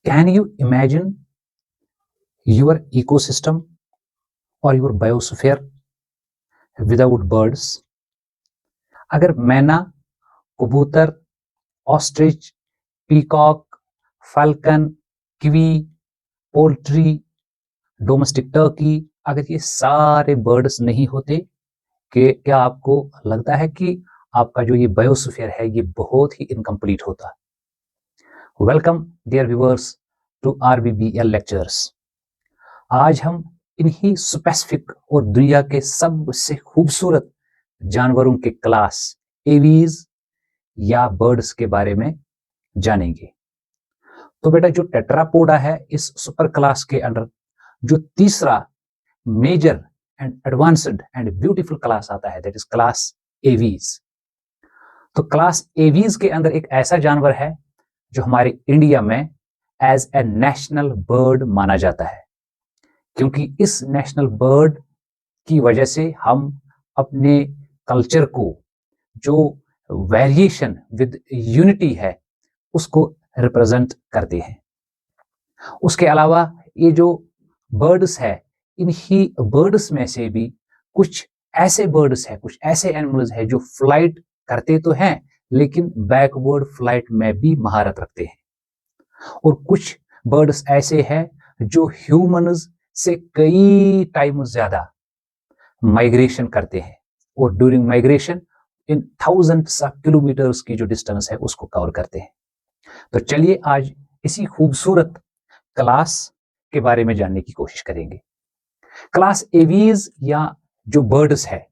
Can you imagine your ecosystem or your biosphere without birds? अगर मैना, कबूतर, ostrich, peacock, falcon, kiwi, poultry, domestic Turkey, अगर ये सारे बर्ड्स नहीं होते, कि क्या आपको लगता है कि आपका जो ये बायोस्फीयर है ये बहुत ही इनकम्प्लीट होता? Welcome dear viewers to RBBL lectures. आज हम इन्हीं स्पेसिफिक और दुनिया के सबसे खूबसूरत जानवरों के क्लास एवीज या बर्ड्स के बारे में जानेंगे। तो बेटा जो टेट्रापोडा है इस सुपर क्लास के अंडर जो तीसरा major and advanced and beautiful class आता है दैट इज क्लास एवीज। तो क्लास एवीज के अंदर एक ऐसा जानवर है जो हमारे इंडिया में एज ए नेशनल बर्ड माना जाता है, क्योंकि इस नेशनल बर्ड की वजह से हम अपने कल्चर को जो वेरिएशन विद यूनिटी है उसको रिप्रेजेंट करते हैं। उसके अलावा ये जो बर्ड्स है इन्हीं बर्ड्स में से भी कुछ ऐसे बर्ड्स हैं, कुछ ऐसे एनिमल्स हैं जो फ्लाइट करते तो हैं लेकिन बैकवर्ड फ्लाइट में भी महारत रखते हैं, और कुछ बर्ड्स ऐसे हैं जो ह्यूमन्स से कई टाइम ज्यादा माइग्रेशन करते हैं और during migration in thousands of kilometres की जो डिस्टेंस है उसको कवर करते हैं। तो चलिए आज इसी खूबसूरत क्लास के बारे में जानने की कोशिश करेंगे। क्लास एवीज या जो बर्ड्स है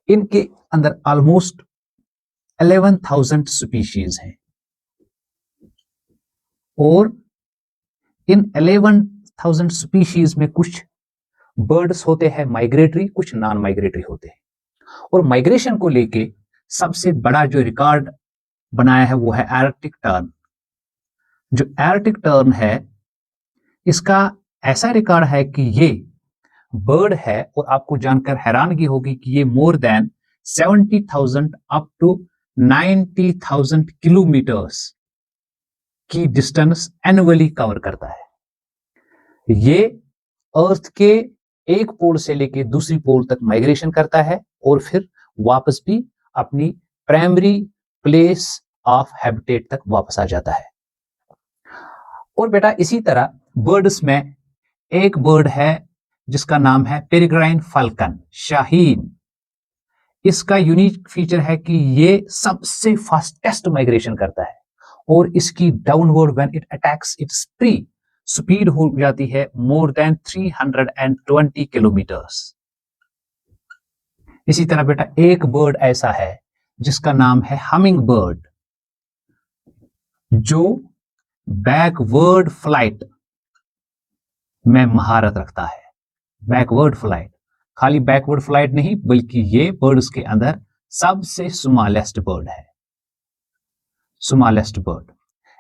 इनके अंदर ऑलमोस्ट 11,000 स्पीशीज हैं, और इन 11,000 स्पीशीज में कुछ बर्ड्स होते हैं माइग्रेटरी, कुछ नॉन माइग्रेटरी होते हैं। और माइग्रेशन को लेके सबसे बड़ा जो रिकॉर्ड बनाया है वो है आर्कटिक टर्न। जो आर्कटिक टर्न है इसका ऐसा रिकॉर्ड है कि ये बर्ड है, और आपको जानकर हैरानगी होगी कि ये more than 70,000 up to 90,000 kilometres की डिस्टेंस एनुअली कवर करता है। ये अर्थ के एक पोल से लेके दूसरी पोल तक माइग्रेशन करता है और फिर वापस भी अपनी प्राइमरी प्लेस ऑफ हैबिटेट तक वापस आ जाता है। और बेटा इसी तरह बर्ड्स में एक बर्ड है जिसका नाम है पेरिग्राइन फाल्कन, शाहीन। इसका यूनिक फीचर है कि ये सबसे फास्टेस्ट माइग्रेशन करता है, और इसकी downward when it attacks it's pre speed हो जाती है मोर देन 320 किलोमीटर्स। इसी तरह बेटा एक बर्ड ऐसा है जिसका नाम है हमिंग बर्ड, जो बैकवर्ड फ्लाइट में महारत रखता है। बैकवर्ड फ्लाइट, खाली बैकवर्ड फ्लाइट नहीं बल्कि ये बर्ड्स के अंदर सबसे स्मॉलेस्ट बर्ड है, स्मॉलेस्ट बर्ड।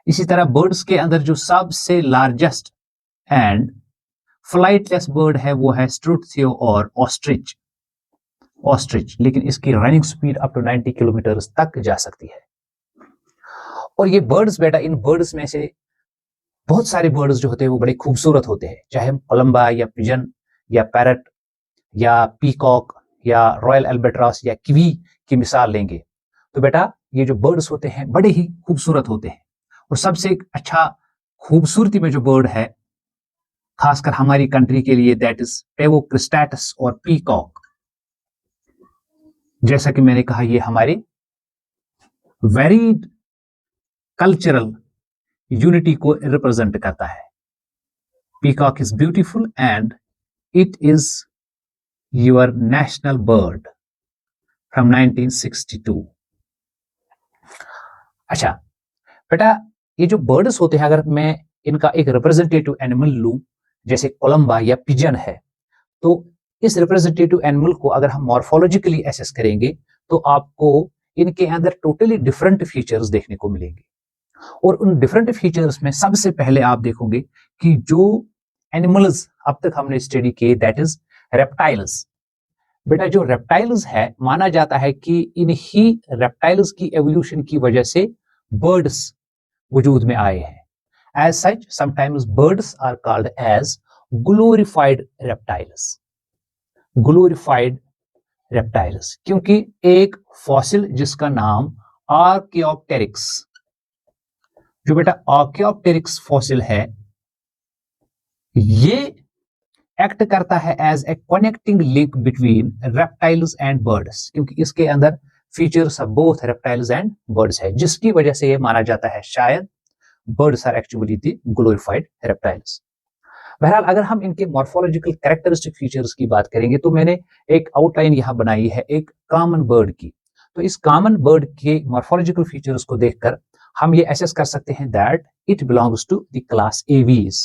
इसी तरह बर्ड्स के अंदर जो सबसे लार्जेस्ट एंड फ्लाइटलेस बर्ड है वो है स्ट्रुट्सियो और ऑस्ट्रिच। ऑस्ट्रिच, लेकिन इसकी running speed up to 90 kilometre तक जा सकती है। और ये बर्ड्स बेटा, इन बर्ड्स में से बहुत सारे बर्ड्स जो होते हैं वो बड़े खूबसूरत होते हैं, चाहे हम कोलंबा या पिजन या पैरट या पीकॉक या रॉयल एल्बेट्रॉस या किवी की मिसाल लेंगे तो बेटा ये जो बर्ड्स होते हैं बड़े ही खूबसूरत होते हैं। और सबसे अच्छा खूबसूरती में जो बर्ड है खासकर हमारी कंट्री के लिए दैट इज पेवो क्रिस्टैटस और पीकॉक। जैसा कि मैंने कहा ये हमारे वेरीड कल्चरल यूनिटी को रिप्रेजेंट करता है। Peacock is beautiful and it is your national bird from 1962। अच्छा बेटा ये जो बर्ड्स होते हैं अगर मैं इनका एक रिप्रेजेंटेटिव एनिमल लूं जैसे कोलंबा या पिजन है, तो इस रिप्रेजेंटेटिव एनिमल को अगर हम मॉर्फोलॉजिकली एसेस करेंगे तो आपको इनके अंदर टोटली डिफरेंट फीचर्स देखने को मिलेंगे। और उन डिफरेंट फीचर्स में सबसे पहले आप देखोगे कि जो एनिमल्स अब तक हमने स्टडी किए दैट इज रेप्टाइल्स। बेटा जो रेप्टाइल्स है माना जाता है कि इन्हीं रेप्टाइल्स की एवोल्यूशन की वजह से बर्ड्स वजूद में आए हैं। As such, sometimes birds are called as glorified reptiles. Glorified reptiles, क्योंकि एक फॉसिल जिसका नाम आर्कियोप्टेरिक्स, जो बेटा आर्कियोप्टेरिक्स फॉसिल है, ये एक्ट करता है as a connecting link between reptiles and birds, क्योंकि इसके अंदर features of both reptiles and birds है, जिसकी वजह से ये माना जाता है शायद birds are actually the glorified reptiles. बहरहाल अगर हम इनके मॉर्फोलॉजिकल कैरेक्टरिस्टिक फीचर्स की बात करेंगे तो मैंने एक आउटलाइन यहां बनाई है एक कॉमन बर्ड की। तो इस कॉमन बर्ड के मॉर्फोलॉजिकल फीचर्स को देखकर हम ये एसेस कर सकते हैं that it belongs to the class Aves.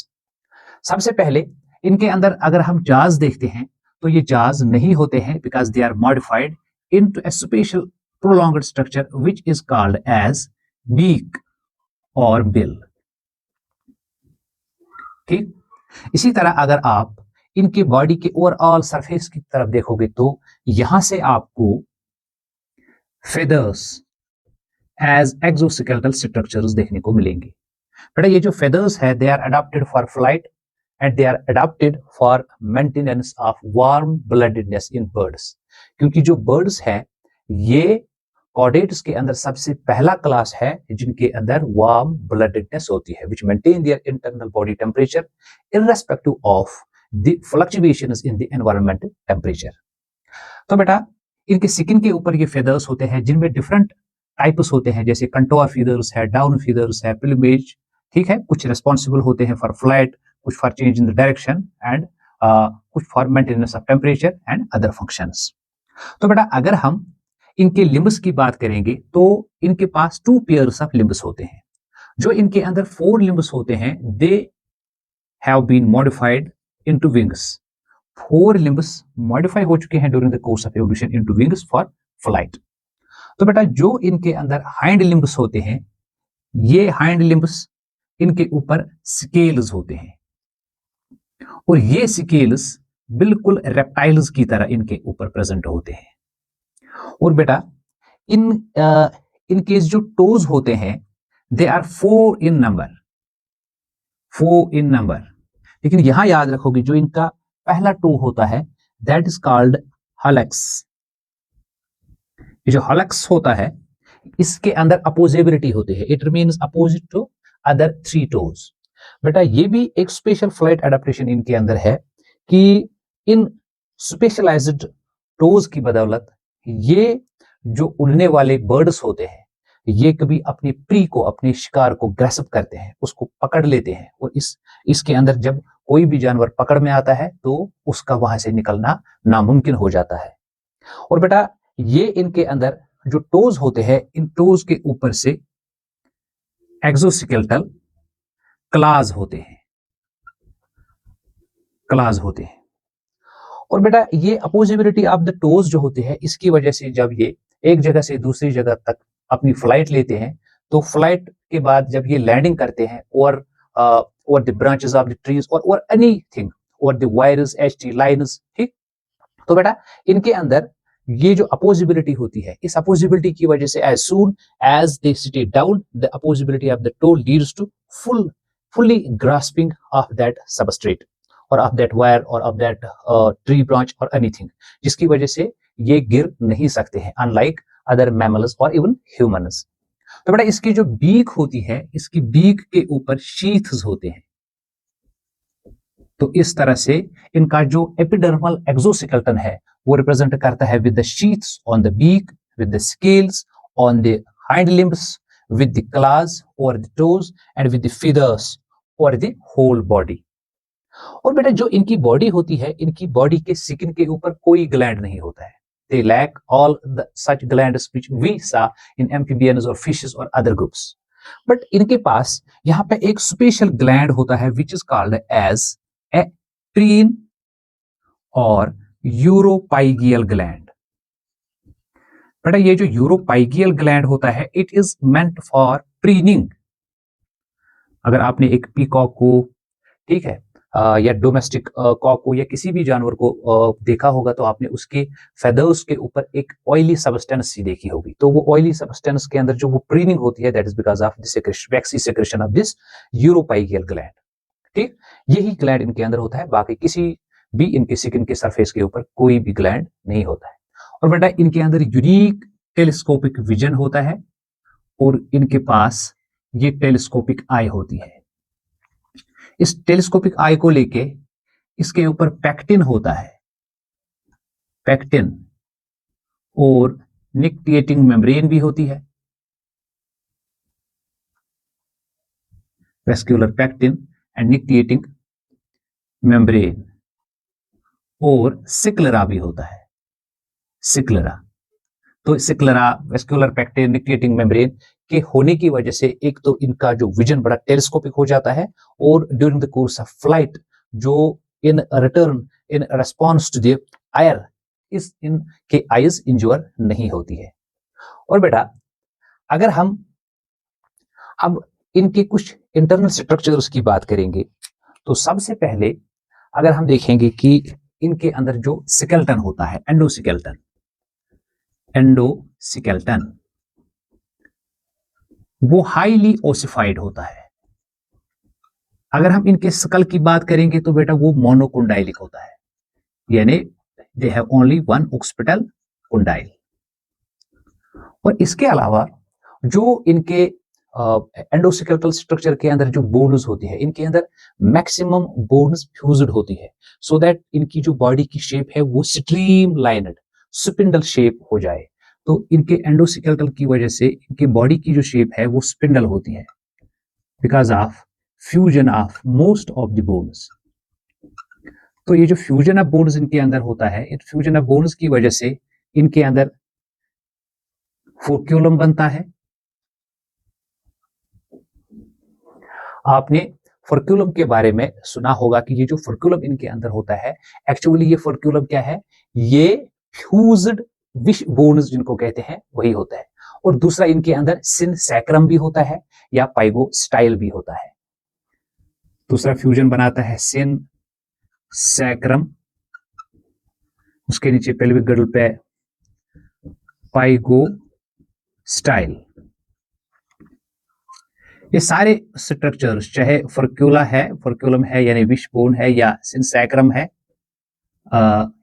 सबसे पहले इनके अंदर अगर हम जाज देखते हैं तो ये जाज नहीं होते हैं because they are modified into a special prolonged structure which is called as beak और बिल। ठीक, इसी तरह अगर आप इनके बॉडी के ओवरऑल सरफेस की तरफ देखोगे तो यहां से आपको फेदर्स एज एक्सोस्केलेटल स्ट्रक्चर्स देखने को मिलेंगे। बेटा ये जो फेदर्स है they are adopted for flight and they are adopted for maintenance of warm bloodedness in birds, क्योंकि जो बर्ड्स हैं ये कॉर्डेट्स के अंदर सबसे पहला क्लास है जिनके अंदर वार्म ब्लडेडनेस होती है which maintain their internal body temperature irrespective of the fluctuations in the environmental temperature. तो बेटा इनके स्किन के ऊपर ये फेदर्स होते हैं जिनमें डिफरेंट टाइप्स होते हैं, जैसे कंटोर फीदर्स है, डाउन फीदर्स है, प्लूमेज, ठीक है, कुछ रिस्पॉन्सिबल होते हैं फॉर फ्लाइट, कुछ for change in the direction and कुछ for maintenance of temperature and other functions. तो बेटा अगर हम इनके लिम्ब्स की बात करेंगे तो इनके पास 2 पेयर्स ऑफ लिम्ब्स होते हैं। जो इनके अंदर 4 लिम्ब्स होते हैं they have been modified into wings. 4 limbs modify हो चुके हैं during the course of evolution into wings for flight. तो बेटा जो इनके अंदर हाइंड लिम्ब्स होते हैं, ये हाइंड लिम्ब्स इनके ऊपर स्केल्स होते हैं और ये स्केल्स बिल्कुल रेप्टाइल्स की तरह इनके ऊपर प्रेजेंट होते हैं। और बेटा इनके जो टोज होते हैं they are 4 in number, 4 in number. लेकिन यहां याद रखोगे जो इनका पहला टो होता है दैट इज कॉल्ड हलक्स। ये जो हलक्स होता है इसके अंदर अपोजिबिलिटी होती है, it means opposite to other 3 toes. बेटा ये भी एक स्पेशल फ्लाइट एडेप्टेशन इनके अंदर है कि इन स्पेशलाइज्ड टोज की बदौलत ये जो उड़ने वाले बर्ड्स होते हैं ये कभी अपने प्री को, अपने शिकार को ग्रैस्प करते हैं, उसको पकड़ लेते हैं और इसके अंदर जब कोई भी जानवर पकड़ में आता है तो उसका वहां से निकलना नामुमकिन हो जाता है। और बेटा ये इनके अंदर जो टोज होते हैं इन टोज के ऊपर से एक्सोस्केलेटल क्लाज होते हैं, क्लाज होते हैं। और बेटा ये अपोजिबिलिटी ऑफ द टोज जो होते हैं इसकी वजह से जब ये एक जगह से दूसरी जगह तक अपनी फ्लाइट लेते हैं तो फ्लाइट के बाद जब ये लैंडिंग करते हैं और the branches of the trees और एनीथिंग और द वायर्स एचटी लाइन्स, ठीक। तो बेटा इनके अंदर ये जो अपोजिबिलिटी होती है इस अपोजिबिलिटी की वजह से as soon as they sit down the opposability of the toe leads to fully grasping of that substrate or of that wire or of that tree branch or anything, जिसकी वजह से ये गिर नहीं सकते हैं unlike other mammals or even humans। तो बेटा इसकी जो बीक होती है इसकी बीक के ऊपर शीथ्स होते हैं। तो इस तरह से इनका जो एपिडर्मल एक्सोस्केलेटन है वो रिप्रेजेंट करता है with the sheaths on the beak, with the scales on the hind limbs, with the claws or the toes and with the feathers or the whole body। और बेटा जो इनकी बॉडी होती है इनकी बॉडी के स्किन के ऊपर कोई ग्लैंड नहीं होता है। they lack all the such glands which we saw in amphibians or fishes or other groups। But इनके पास यहाँ पे एक स्पेशल ग्लैंड होता है which is called as a preen और यूरोपाइगियल ग्लैंड। बेटा ये जो यूरोपाइगियल ग्लैंड होता है it is meant for preening. अगर आपने एक पीकॉक को, ठीक है, या डोमेस्टिक कॉक को या किसी भी जानवर को देखा होगा तो आपने उसके फेदर्स के ऊपर एक ऑयली सब्सटेंस सी देखी होगी। तो वो ऑयली सब्सटेंस के अंदर जो वो प्रीनिंग होती है, that is because of the waxy secretion of this uropygial gland. ठीक, यही ग्लैंड इनके अंदर होता है, बाकी किसी भी इनके स्किन के सरफेस के ऊपर कोई भी ग्लैंड नहीं होता है। और बेटा इनके अंदर यूनिक टेलीस्कोपिक विजन होता है और इनके पास ये टेलीस्कोपिक आई होती है। इस टेलीस्कोपिक आई को लेके इसके ऊपर पैक्टिन होता है, पैक्टिन, और निक्टिएटिंग मेम्ब्रेन भी होती है, वेस्क्यूलर पैक्टिन एंड निक्टिएटिंग मेम्ब्रेन, और सिक्लरा भी होता है, सिक्लरा। तो सिक्लरा, वेस्क्यूलर पैक्टिन, निक्टिएटिंग मेम्ब्रेन के होने की वजह से एक तो इनका जो विजन बड़ा टेलीस्कोपिक हो जाता है, और during the course of flight जो in return in response to the air इस इनके आईज इंज्योर नहीं होती है। और बेटा अगर हम अब इनके कुछ इंटरनल स्ट्रक्चर्स की बात करेंगे तो सबसे पहले अगर हम देखेंगे कि इनके अंदर जो स्केलेटन होता है, एंडोस्केलेटन, एंडोस्केलेटन वो हाईली ओसिफाइड होता है। अगर हम इनके स्कल की बात करेंगे तो बेटा वो मोनोकोंडाइलिक होता है, यानी they have only one occipital condyle. और इसके अलावा जो इनके एंडोस्केलेटल स्ट्रक्चर के अंदर जो बोन्स होती है, इनके अंदर मैक्सिमम बोन्स फ्यूज्ड होती है, सो दैट इनकी जो बॉडी की शेप है वो स्ट्रीम लाइनड स्पिंडल शेप हो जाए। तो इनके एंडोस्केलेटल की वजह से इनके बॉडी की जो शेप है वो स्पिंडल होती है, because of fusion of most of the bones. तो ये जो फ्यूजन ऑफ बोन्स इनके अंदर होता है, इन फ्यूजन ऑफ बोन्स की वजह से इनके अंदर फोर्क्यूलम बनता है। आपने फोर्क्यूलम के बारे में सुना होगा कि ये जो फोर्क्यूलम इनके अंदर होता है, एक्चुअली ये फोर्क्यूलम क्या है, ये फ्यूज्ड विश बोन्स जिनको कहते हैं वही होता है। और दूसरा इनके अंदर सिन सैक्रम भी होता है या पाइगो स्टाइल भी होता है। दूसरा फ्यूजन बनाता है सिन सैक्रम, उसके नीचे पेल्विक गडल पे पाइगो स्टाइल। ये सारे स्ट्रक्चर्स चाहे फोर्क्यूलम है यानी विश बोन है, या सिन सैक्रम है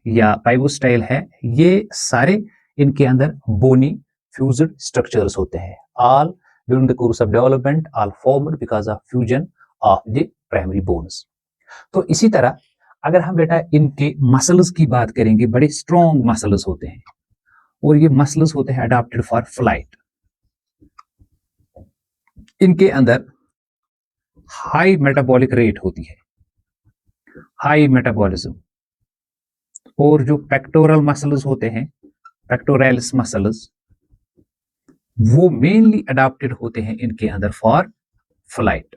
या पाइगो स्टाइल है, ये सारे इनके अंदर बोनी फ्यूज्ड स्ट्रक्चर्स होते हैं। All during the course of development all formed because of fusion of the primary bones. तो इसी तरह अगर हम बेटा इनके मसल्स की बात करेंगे, बड़े स्ट्रॉन्ग मसल्स होते हैं और ये मसल्स होते हैं अडॉप्टेड फॉर फ्लाइट। इनके अंदर हाई मेटाबॉलिक रेट होती है, हाई मेटाबॉलिज्म। और जो पेक्टोरल मसल्स होते हैं, पेक्टोरैलिस मसल्स, वो मेनली अडॉप्टेड होते हैं इनके अंदर फॉर फ्लाइट,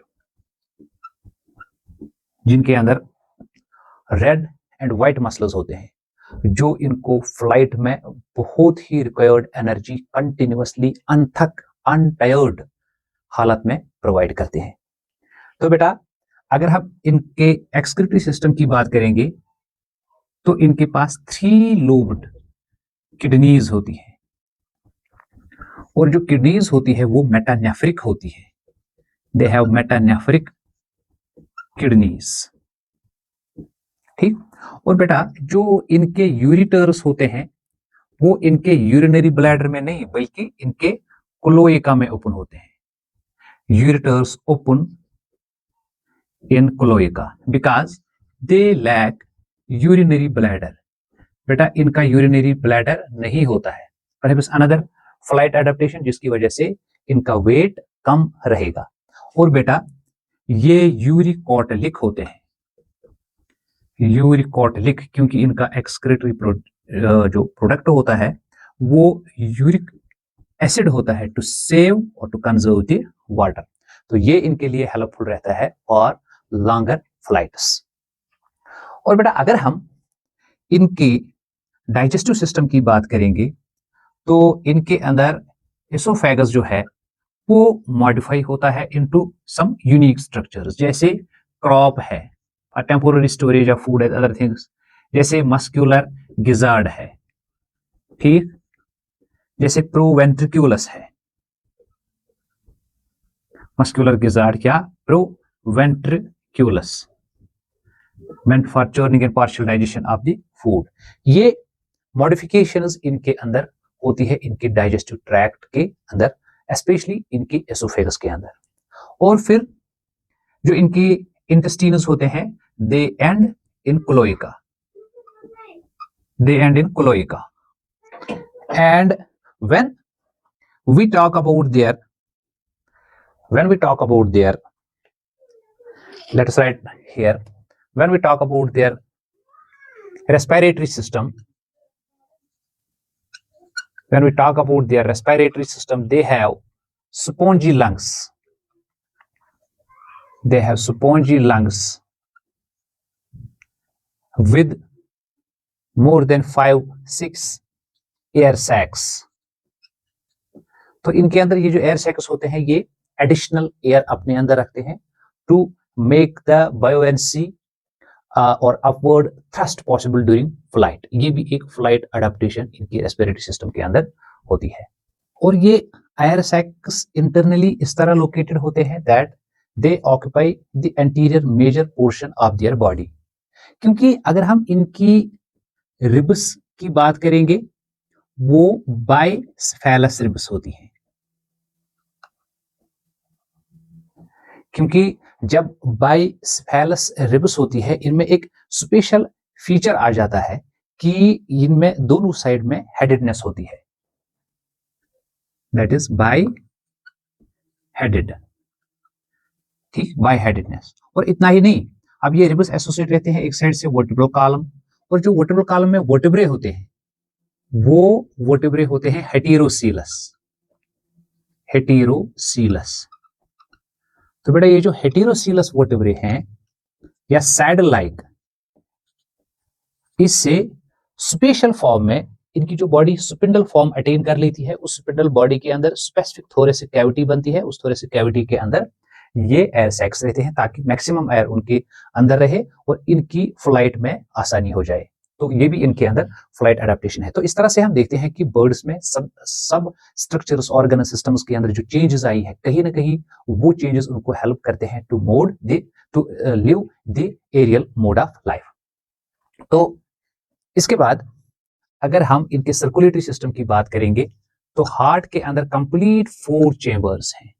जिनके अंदर रेड एंड व्हाइट मसल्स होते हैं जो इनको फ्लाइट में बहुत ही रिक्वायर्ड एनर्जी कंटिन्यूअसली अनथक अनटायर्ड हालत में प्रोवाइड करते हैं। तो बेटा अगर हम इनके एक्सक्रीटरी सिस्टम की बात करेंगे तो इनके पास 3 लोब्ड किडनीज होती है, और जो किडनीज होती है वो मेटानेफ्रिक होती है। They have metanephric kidneys. ठीक। और बेटा जो इनके यूरिटर्स होते हैं वो इनके यूरिनरी ब्लैडर में नहीं बल्कि इनके क्लोएका में ओपन होते हैं। Ureters open in cloaca because they lack urinary bladder. बेटा इनका यूरिनरी ब्लैडर नहीं होता है, परहैप्स अनदर फ्लाइट एडेप्टेशन जिसकी वजह से इनका वेट कम रहेगा। और बेटा ये यूरिकोटलिक होते हैं, यूरिकोटलिक क्योंकि इनका एक्सक्रीटरी जो प्रोडक्ट होता है वो यूरिक एसिड होता है टू सेव और टू कंजर्व द वाटर। तो ये इनके लिए हेल्पफुल रहता है फॉर लॉन्गर फ्लाइट्स। और बेटा अगर हम इनके डाइजेस्टिव सिस्टम की बात करेंगे तो इनके अंदर एसोफेगस जो है वो मॉडिफाई होता है इनटू सम यूनिक स्ट्रक्चर्स, जैसे क्रॉप है, temporary storage of food and other things, जैसे मस्क्यूलर गिजार्ड है, ठीक, जैसे प्रोवेंट्रिक्यूलस है, मस्क्यूलर गिजार्ड क्या, प्रोवेंट्रिक्यूलस, meant for churning and partial digestion of the food। ये मॉडिफिकेशंस इनके अंदर होती है इनके डाइजेस्टिव ट्रैक्ट के अंदर, स्पेशली इनके एसोफेगस के अंदर। और फिर जो इनकी इंटेस्टिनस होते हैं, they end in cloaca, they end in cloaca. And when we talk about their let us write here, when we talk about their respiratory system, they have spongy lungs, with more than 5-6 air sacs। तो इनके अंदर ये जो air sacs होते हैं ये additional air अपने अंदर रखते हैं टू मेक द बायोएंसी और upward thrust possible during flight. ये भी एक फ्लाइट अडेप्टेशन इनकी रेस्पिरेटरी सिस्टम के अंदर होती है। और ये एयर सैक्स इंटरनली इस तरह लोकेटेड होते हैं that they occupy the anterior major portion of their body. क्योंकि अगर हम इनकी रिब्स की बात करेंगे वो बाइस्फेलस रिब्स होती हैं, क्योंकि जब बाइस्फेलस रिब्स होती है इनमें एक स्पेशल फीचर आ जाता है कि इनमें दोनों साइड में हेडेडनेस होती है, दैट इज बाई हेडेड, ठीक, बाई हेडेडनेस। और इतना ही नहीं, अब ये रिब्स एसोसिएट रहते हैं एक साइड से वर्टिब्रल कॉलम, और जो वर्टिब्रल कॉलम में वर्टिब्रे होते हैं वो वर्टिब्रे होते हैं हेटेरोसीलस। तो बेटा ये जो हेटेरोसीलस वर्टिब्रे हैं या सैडल लाइक, इससे स्पेशल फॉर्म में इनकी जो बॉडी स्पिंडल फॉर्म अटेन कर लेती है, उस स्पिंडल बॉडी के अंदर स्पेसिफिक थोरेसिक कैविटी बनती है, उस थोरेसिक कैविटी के अंदर ये एयर सैक्स रहते हैं ताकि मैक्सिमम एयर उनके अंदर रहे और इनकी फ्लाइट में आसानी हो जाए। तो ये भी इनके अंदर फ्लाइट अडेप्टेशन है। तो इस तरह से हम देखते हैं कि बर्ड्स में सब स्ट्रक्चर्स ऑर्गन सिस्टम्स के अंदर जो चेंजेस आई है, कहीं ना कहीं वो चेंजेस उनको हेल्प करते हैं to live the aerial mode of life. तो इसके बाद अगर हम इनके सर्कुलेटरी सिस्टम की बात करेंगे तो हार्ट के अंदर कंप्लीट 4 चेंबर्स हैं,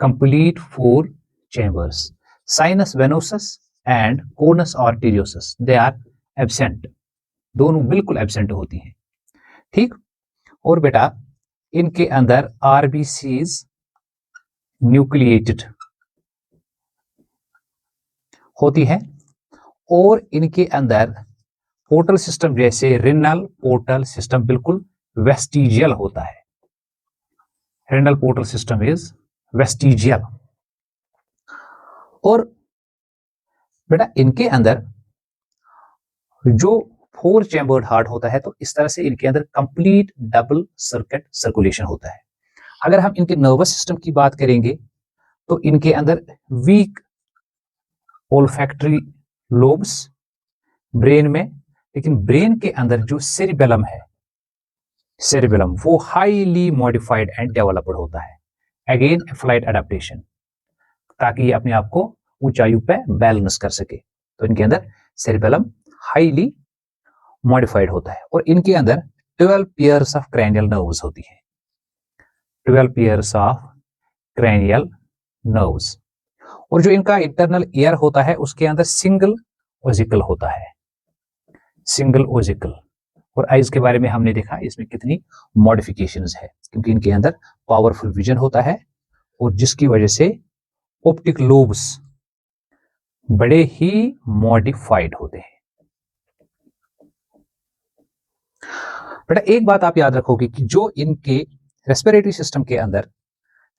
complete 4 chambers. Sinus venosus and conus arteriosus they are absent, दोनों बिल्कुल एब्सेंट होती हैं, ठीक। और बेटा इनके अंदर आरबीसीज न्यूक्लिएटेड होती है, और इनके अंदर पोर्टल सिस्टम जैसे रिनल पोर्टल सिस्टम बिल्कुल वेस्टिजियल होता है, renal portal system is vestigial. और बेटा इनके अंदर जो 4 चैम्बर्ड हार्ट होता है तो इस तरह से इनके अंदर कंप्लीट डबल सर्किट सर्कुलेशन होता है। अगर हम इनके नर्वस सिस्टम की बात करेंगे तो इनके अंदर वीक ओल्फैक्टरी लोब्स ब्रेन में, लेकिन ब्रेन के अंदर जो सेरिबेलम है, सेरिबेलम वो हाईली मॉडिफाइड एंड डेवलप्ड होता है, अगेन फ्लाइट अडेप्टेशन, ताकि ये अपने आप को ऊंचाइयों पे बैलेंस कर सके। तो इनके अंदर सेरिबेलम हाईली मॉडिफाइड होता है, और इनके अंदर 12 पेयर्स ऑफ क्रैनियल नर्व्स होती है, 12 पेयर्स ऑफ क्रैनियल नर्व्स। और जो इनका इंटरनल ईयर होता है उसके अंदर सिंगल ओजिकल होता है, सिंगल ओजिकल। और आइज के बारे में हमने देखा इसमें कितनी मॉडिफिकेशंस है, क्योंकि इनके अंदर पावरफुल विजन होता है और जिसकी वजह से ऑप्टिक लोब्स बड़े ही मॉडिफाइड होते हैं। बेटा एक बात आप याद रखोगे कि जो इनके रेस्पिरेटरी सिस्टम के अंदर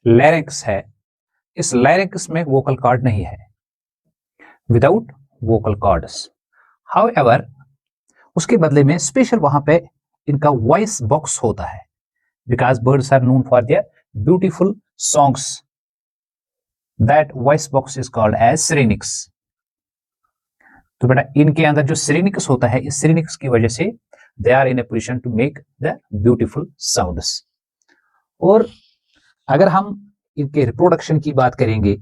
लैरिंक्स है, इस लैरिंक्स में वोकल कॉर्ड नहीं है, विदाउट वोकल कॉर्ड्स। हाउएवर उसके बदले में स्पेशल वहां पे इनका वॉइस बॉक्स होता है, because birds are known for their beautiful songs, that voice box is called as syrinx. तो बेटा इनके अंदर जो सिरिनिक्स होता है, इस सिरिनिक्स की वजह से they are in a position to make the beautiful sounds. और अगर हम इनके रिप्रोडक्शन की बात करेंगे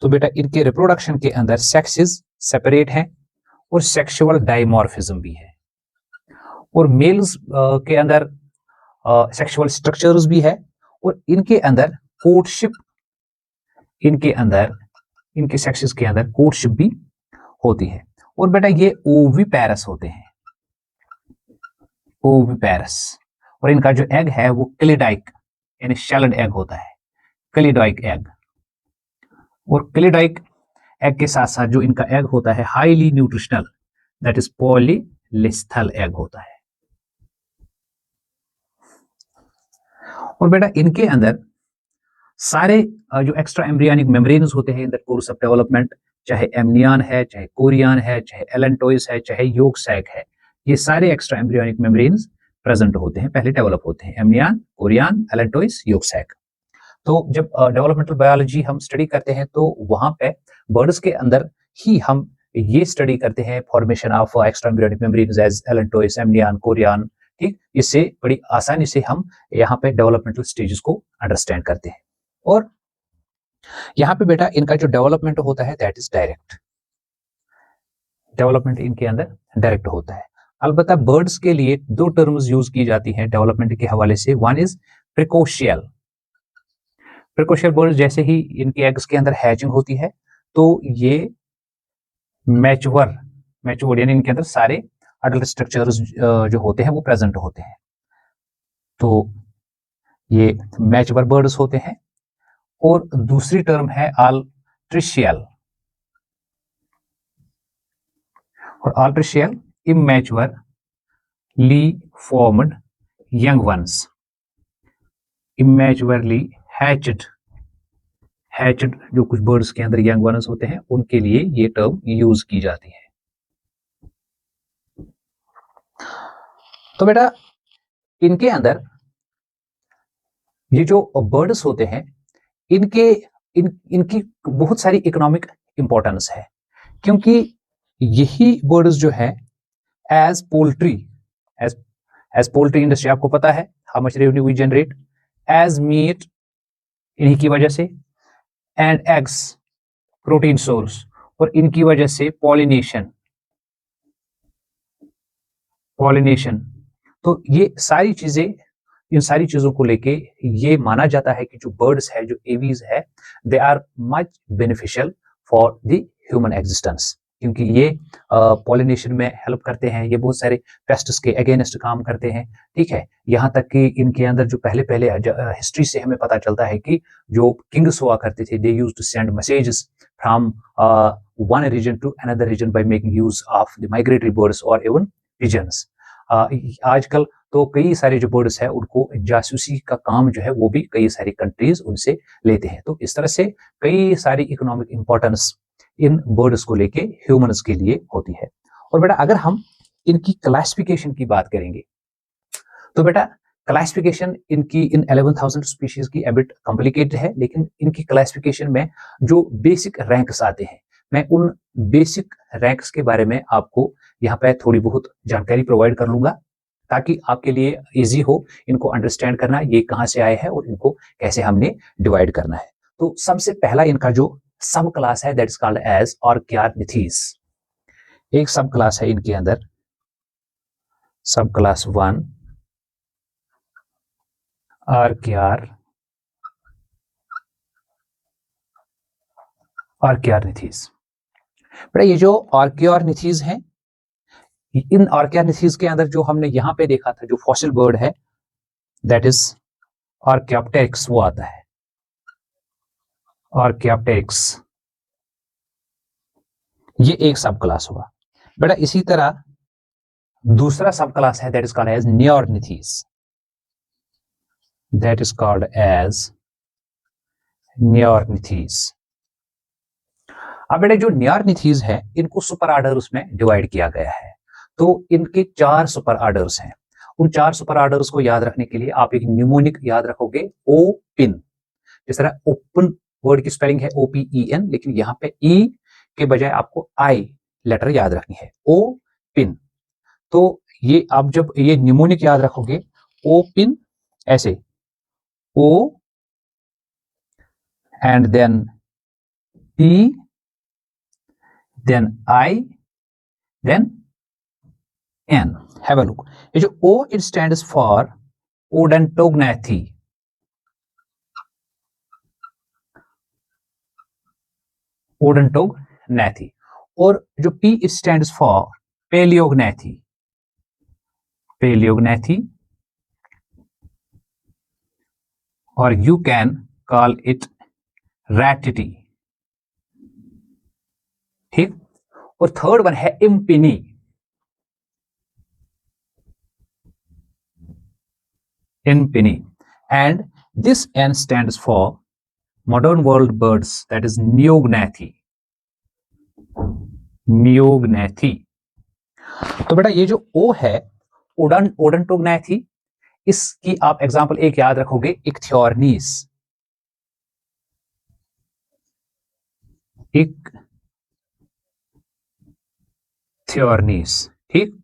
तो बेटा इनके रिप्रोडक्शन के अंदर सेक्सेस सेपरेट हैं और सेक्सुअल डाइमॉर्फिज्म भी है, और मेल्स के अंदर सेक्सुअल स्ट्रक्चर्स भी है, और इनके अंदर कोर्टशिप, इनके अंदर इनके सेक्सेस के अंदर कोर्टशिप भी होती है। और बेटा ये ओविपेरस होते हैं, ओविपेरस, और इनका जो एग है वो क्लिडाइक यानी शैलड एग होता है, क्लिडाइक एग। और क्लिडाइक एग के साथ साथ जो इनका एग होता है highly nutritional, that is polylecithal egg होता है। और बेटा इनके अंदर सारे जो एक्स्ट्रा एम्ब्रियोनिक मेम्ब्रेन्स होते हैं in the course of development, चाहे एमनियन है, चाहे कोरियन है, चाहे एलेंटोइस है, चाहे योग सैक है, ये सारे एक्स्ट्रा एम्ब्रियोनिक मेम्ब्रेन्स प्रेजेंट होते हैं, पहले डेवलप होते हैं, amnion, chorion, allantois, yolk sac. तो जब डेवलपमेंटल बायोलॉजी हम स्टडी करते हैं तो वहां पे बर्ड्स के अंदर ही हम ये स्टडी करते हैं formation of extra embryonic membranes as allantois, amnion, chorion. ठीक, इससे बड़ी आसानी से हम यहाँ पे डेवलपमेंटल स्टेजेस को अंडरस्टैंड करते हैं। और यहाँ पे बेटा इनका जो डेवलपमेंट होता है दैट इज डायरेक्ट, डेवलपमेंट इनके अंदर डायरेक्ट होता है। अलबत्ता बर्ड्स के लिए दो टर्म्स यूज की जाती हैं डेवलपमेंट के हवाले से, वन इज प्रिकोशियल। प्रिकोशियल बर्ड्स जैसे ही इनके एग्स के अंदर हैचिंग होती है तो ये मैच्योर यानी इनके अंदर सारे अडल्ट स्ट्रक्चर्स जो होते हैं वो प्रेजेंट होते हैं, तो ये मैच्योर बर्ड्स होते हैं। और दूसरी टर्म है अल्ट्रिशियल, और अल्ट्रिशियल इमैच्योरली फॉर्म्ड यंग वंस, इमैच्योरली हैच्ड जो कुछ बर्ड्स के अंदर यंग वंस होते हैं उनके लिए ये टर्म यूज की जाती है। तो बेटा इनके अंदर ये जो बर्ड्स होते हैं इनकी बहुत सारी इकोनॉमिक इंपॉर्टेंस है, क्योंकि यही बर्ड्स जो है एज पोल्ट्री इंडस्ट्री, आपको पता है how much revenue we generate, as meat इन्हीं की वजह से, एंड एग्स प्रोटीन सोर्स, और इनकी वजह से पॉलिनेशन। तो ये सारी चीजें, इन सारी चीजों को लेके ये माना जाता है कि जो बर्ड्स है, जो एवीज है, they are much beneficial for the human existence, क्योंकि ये पॉलिनेशन में हेल्प करते हैं, ये बहुत सारे पेस्ट्स के अगेंस्ट काम करते हैं। ठीक है, यहाँ तक कि इनके अंदर जो पहले हिस्ट्री से हमें पता चलता है कि जो किंग्स हुआ करते थे, they used to send messages from one region to another region by making use of the migratory birds और इवन पिजन्स। आजकल तो कई सारे जो बर्ड्स है उनको जासूसी का काम जो है वो भी कई सारी कंट्रीज उनसे लेते हैं, तो इस तरह से कई सारी इकोनॉमिक इंपॉर्टेंस इन बर्ड्स को लेके ह्यूमंस के लिए होती है। और बेटा अगर हम इनकी क्लासिफिकेशन की बात करेंगे तो बेटा क्लासिफिकेशन इनकी इन 11,000 स्पीशीज की एबिट कॉम्प्लिकेटेड है, लेकिन इनकी क्लासिफिकेशन में जो बेसिक रैंक्स आते हैं, मैं उन बेसिक रैंक्स के बारे में आपको यहाँ पे थोड़ी बहुत जानकारी प्रोवाइड कर लूंगा ताकि आपके लिए इजी हो इनको अंडरस्टैंड करना, ये कहाँ से आए हैं और इनको कैसे हमने डिवाइड करना है। तो सबसे पहला इनका जो सब क्लास है दैट इज कॉल्ड एज ऑर्कियानिथीज। एक सब क्लास है इनके अंदर, सब क्लास 1 ऑर्कियानिथीज। बेटा ये जो ऑर्कियानिथीज हैं, इन ऑर्कियानिथीज के अंदर जो हमने यहां पे देखा था जो फॉसिल बर्ड है दैट इज आर्कियोप्टेरिक्स, वो आता है आर्कियोप्टेरिक्स, ये एक सब क्लास हुआ। बेटा इसी तरह दूसरा सब क्लास है that is called as Neornithes, that is called as Neornithes. अब बेटा जो नियोर्निथीज है इनको सुपर ऑर्डर्स में डिवाइड किया गया है, तो इनके 4 सुपर ऑर्डर्स हैं। उन 4 सुपर ऑर्डर्स को याद रखने के लिए आप एक न्यूमोनिक याद रखोगे, ओ पिन, जिस तरह ओपन वर्ड की स्पेलिंग है OPEN, लेकिन यहाँ पे ई के बजाय आपको आई लेटर याद रखनी है, ओपिन। तो ये आप जब ये निमोनिक याद रखोगे, ओपिन ऐसे, O and then P, then I, then N. Have a look. ये जो O it stands for Odontognathae, Odontognathae. और जो P it stands for Palaeognathae, Palaeognathae. और you can call it Ratitae, ठीक। और थर्ड वन है Impennae, Impennae, and this N stands for modern world birds, that is Neognathy, Neognathy। तो बेटा ये जो ओ है ओडेंटोग्नैथी, इसकी आप एग्जांपल एक याद रखोगे, इक्थियोर्निस, इक्थियोर्निस, ठीक।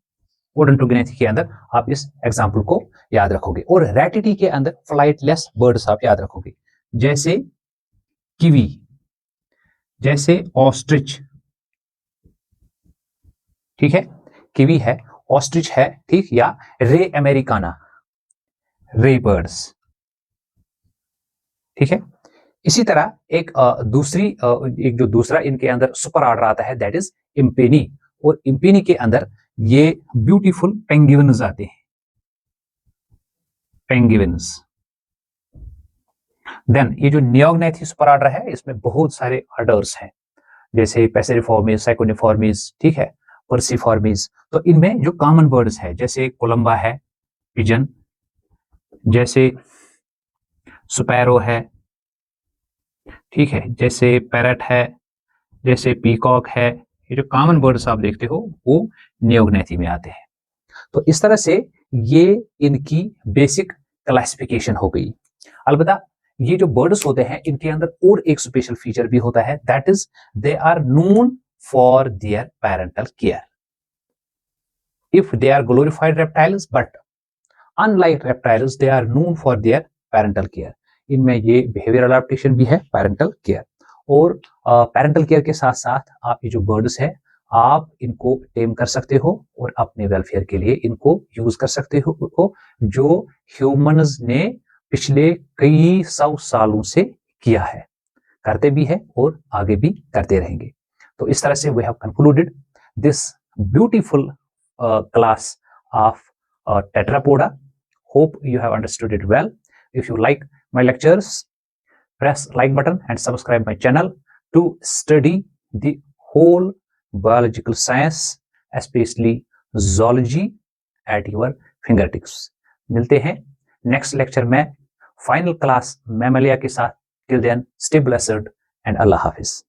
ओडेंटोग्नैथी के अंदर आप इस एग्जांपल को याद रखोगे। और रैटिटी के अंदर फ्लाइटलेस बर्ड्स आप याद रखोगे, जैसे किवी, जैसे ऑस्ट्रिच, ठीक है, किवी है, ऑस्ट्रिच है, ठीक, या रे अमेरिकाना, रे बर्ड्स, ठीक है। इसी तरह एक एक जो दूसरा इनके अंदर सुपर ऑर्डर आता है, दैट इज इम्पेनी। और इम्पेनी के अंदर ये ब्यूटीफुल पेंगुइन्स आते हैं, पेंगुइन्स। देन ये जो नियोग्नैथी सुपर ऑर्डर है, इसमें बहुत सारे ऑर्डर्स हैं, जैसे पैसेरिफॉर्मिस, साइकोनिफॉर्मिस, ठीक है, पर्सिफॉर्मिस। तो इनमें जो कॉमन बर्ड्स है, जैसे कोलंबा है, पिजन, जैसे स्पैरो है, ठीक है, जैसे पैरट है, जैसे पीकॉक है, ये जो कॉमन बर्ड्स आप देखते हो वो नियोग्नैथी में आते हैं। तो इस तरह से ये इनकी बेसिक क्लासिफिकेशन हो गई। अलबत्ता ये जो बर्ड्स होते हैं, इनके अंदर और एक स्पेशल फीचर भी होता है, that is they are known for their parental care. If they are glorified reptiles, but unlike reptiles they are known for their parental care. इनमें ये बिहेवियर अडैप्टेशन भी है, पैरेंटल केयर। और पैरेंटल केयर के साथ साथ आप ये जो बर्ड्स है, आप इनको टेम कर सकते हो और अपने वेलफेयर के लिए इनको यूज कर सकते हो, जो ह्यूमंस ने पिछले कई 100 सालों से किया है, करते भी है और आगे भी करते रहेंगे। तो इस तरह से we have concluded this beautiful class of tetrapoda. Hope you have understood it well. If you like my lectures, press like button and subscribe my channel to study the whole biological science, especially zoology, at your fingertips. मिलते हैं next lecture में final class Mammalia के साथ। Till then stay blessed and अल्लाह हाफिज।